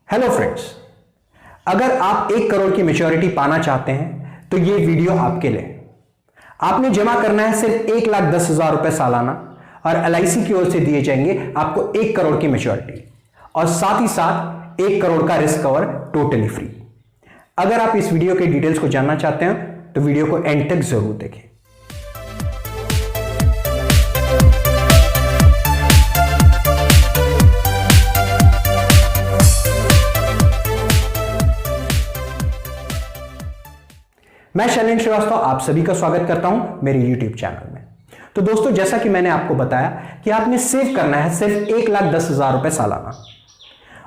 Hello friends, अगर आप 1 करोड़ की मैच्योरिटी पाना चाहते हैं तो ये वीडियो आपके लिए। आपने जमा करना है सिर्फ 1,10,000 रुपए सालाना और एलआईसी की ओर से दिए जाएंगे आपको 1 करोड़ की मैच्योरिटी और साथ ही साथ 1 करोड़ का रिस्क कवर टोटली फ्री। अगर आप इस वीडियो के डिटेल्स को जानना चाहते हैं तो वीडियो को एंड तक जरूर देखें। मैं शैलेंद्र श्रीवास्तव आप सभी का स्वागत करता हूं मेरे YouTube चैनल में। तो दोस्तों, जैसा कि मैंने आपको बताया कि आपने सेव करना है सिर्फ 1,10,000 रुपए सालाना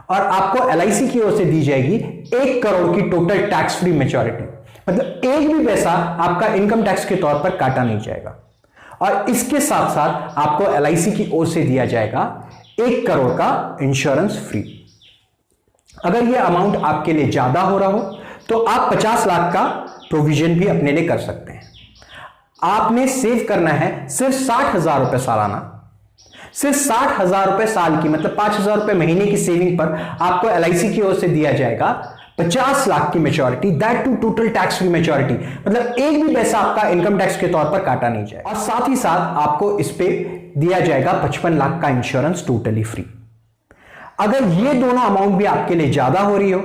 और आपको एलआईसी की ओर से दी जाएगी 1 करोड़ की टोटल टैक्स फ्री मैच्योरिटी। मतलब एक भी पैसा आपका इनकम टैक्स के तौर पर काटा नहीं जाएगा और इसके साथ साथ आपको एलआईसी की ओर से दिया जाएगा 1 करोड़ का इंश्योरेंस फ्री। अगर यह अमाउंट आपके लिए ज्यादा हो रहा हो तो आप 50 लाख का प्रोविजन भी अपने लिए कर सकते हैं। आपने सेव करना है सिर्फ 60,000 रुपए सालाना, सिर्फ 60,000 रुपए साल की, मतलब 5,000 रुपए महीने की सेविंग पर आपको एलआईसी की ओर से दिया जाएगा 50 लाख की maturity, that too total tax free maturity. मतलब एक भी पैसा आपका इनकम टैक्स के तौर पर काटा नहीं जाएगा और साथ ही साथ आपको इस पे दिया जाएगा 55 लाख का इंश्योरेंस टोटली फ्री। अगर ये दोनों अमाउंट भी आपके लिए ज्यादा हो रही हो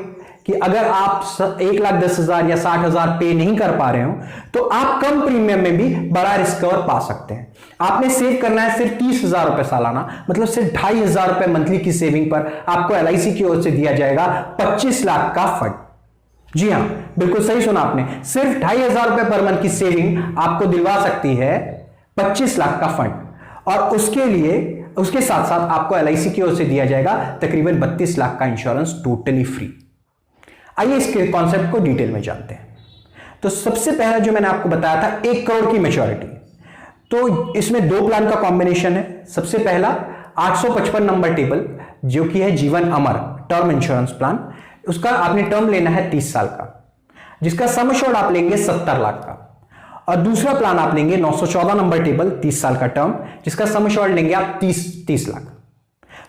कि अगर आप 1,10,000 या 60,000 पे नहीं कर पा रहे हो तो आप कम प्रीमियम में भी बड़ा रिस्क कवर पा सकते हैं। आपने सेव करना है सिर्फ 30,000 रुपए सालाना, मतलब सिर्फ 2,500 रुपए मंथली की सेविंग पर आपको एलआईसी की ओर से दिया जाएगा 25 लाख का फंड। जी हां, बिल्कुल सही सुना आपने, सिर्फ 2,500 रुपए पर मंथ की सेविंग आपको दिलवा सकती है 25 लाख का फंड और उसके साथ साथ आपको एलआईसी की ओर से दिया जाएगा तकरीबन 32 लाख का इंश्योरेंस टोटली फ्री। आइए इसके कॉन्सेप्ट को डिटेल में जानते हैं। तो सबसे पहला जो मैंने आपको बताया था 1 करोड़ की मैच्योरिटी, तो इसमें 2 प्लान का कॉम्बिनेशन है। सबसे पहला 855 नंबर टेबल जो कि है जीवन अमर टर्म इंश्योरेंस प्लान, उसका आपने टर्म लेना है 30 साल का, जिसका सम एश्योर्ड आप लेंगे 70 लाख का। और दूसरा प्लान आप लेंगे 914 नंबर टेबल 30 साल का टर्म, जिसका सम एश्योर्ड लेंगे आप 30 लाख।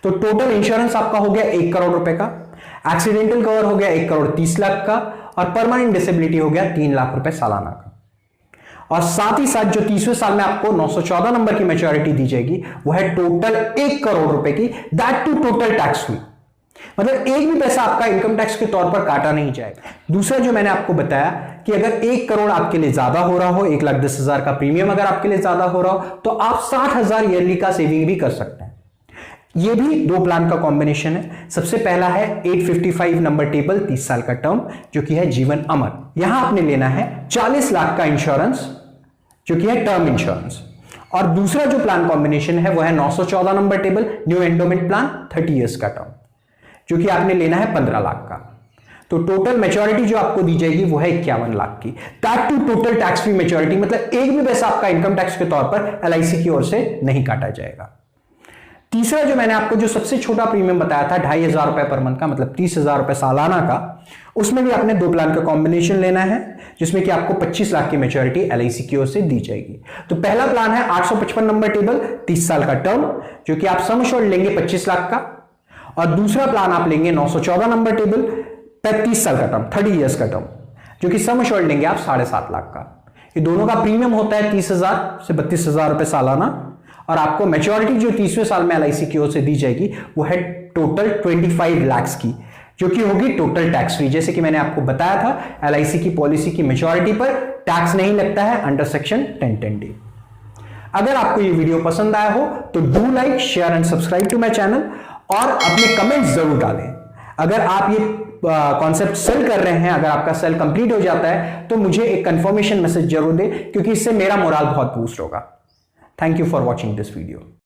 तो टोटल इंश्योरेंस आपका हो गया 1 करोड़ रुपए का, एक्सीडेंटल कवर हो गया 1 करोड़ 30 लाख का और परमानेंट डिसेबिलिटी हो गया 3 लाख रुपए सालाना का। और साथ ही साथ जो 30वें साल में आपको 914 नंबर की मैच्योरिटी दी जाएगी वो है टोटल 1 करोड़ रुपए की, that too total tax free. मतलब एक भी पैसा आपका इनकम टैक्स के तौर पर काटा नहीं जाएगा। दूसरा जो मैंने आपको बताया कि अगर 1 करोड़ आपके लिए ज्यादा हो रहा हो, 1,10,000 का प्रीमियम अगर आपके लिए ज्यादा हो रहा हो तो आप 60,000 ईयरली का सेविंग भी कर सकते हैं। ये भी 2 प्लान का कॉम्बिनेशन है। सबसे पहला है 855 नंबर टेबल 30 साल का टर्म जो कि है जीवन अमर। यहां आपने लेना है 40 लाख का इंश्योरेंस जो कि है टर्म इंश्योरेंस। और दूसरा जो प्लान कॉम्बिनेशन है वो है 914 number table new endowment plan 30 years का टर्म जो कि आपने लेना है 15 लाख का। तो टोटल मैच्योरिटी जो आपको दी जाएगी वो है 51 लाख की, that too total tax free maturity. मतलब एक भी पैसा आपका इनकम टैक्स के तौर पर एलआईसी की ओर से नहीं काटा जाएगा। तीसरा जो मैंने आपको जो सबसे छोटा प्रीमियम बताया था 2,500 रुपए पर मंथ का, मतलब 30,000 रुपए सालाना का, उसमें भी आपने 2 प्लान का कॉम्बिनेशन लेना है जिसमें कि आपको 25 लाख की मैच्योरिटी एलआईसी की ओर से दी जाएगी। तो पहला प्लान है 855 नंबर टेबल 30 साल का टर्म जो कि आप सम एश्योर्ड लेंगे 25 लाख का और दूसरा प्लान आप लेंगे 914 नंबर टेबल 35 साल का टर्म 30 इयर्स का टर्म जो कि सम एश्योर्ड लेंगे आप 7.5 लाख का। ये दोनों का प्रीमियम होता है 30,000 से 32,000 रुपए सालाना और आपको मैच्योरिटी जो 30वें साल में एलआईसी की ओर से दी जाएगी वो है टोटल 25 लाख की जो कि होगी टोटल टैक्स फ्री। जैसे कि मैंने आपको बताया था एलआईसी की पॉलिसी की मैच्योरिटी पर टैक्स नहीं लगता है अंडर सेक्शन 1010D। अगर आपको ये वीडियो पसंद आया हो तो do like, share and subscribe to my channel और अपने कमेंट्स जरूर डालें। अगर आप ये कॉन्सेप्ट सेल कर रहे हैं, अगर आपका सेल कंप्लीट हो जाता है तो मुझे एक कंफर्मेशन मैसेज जरूर दें क्योंकि इससे मेरा मोराल बहुत बूस्ट होगा। Thank you for watching this video.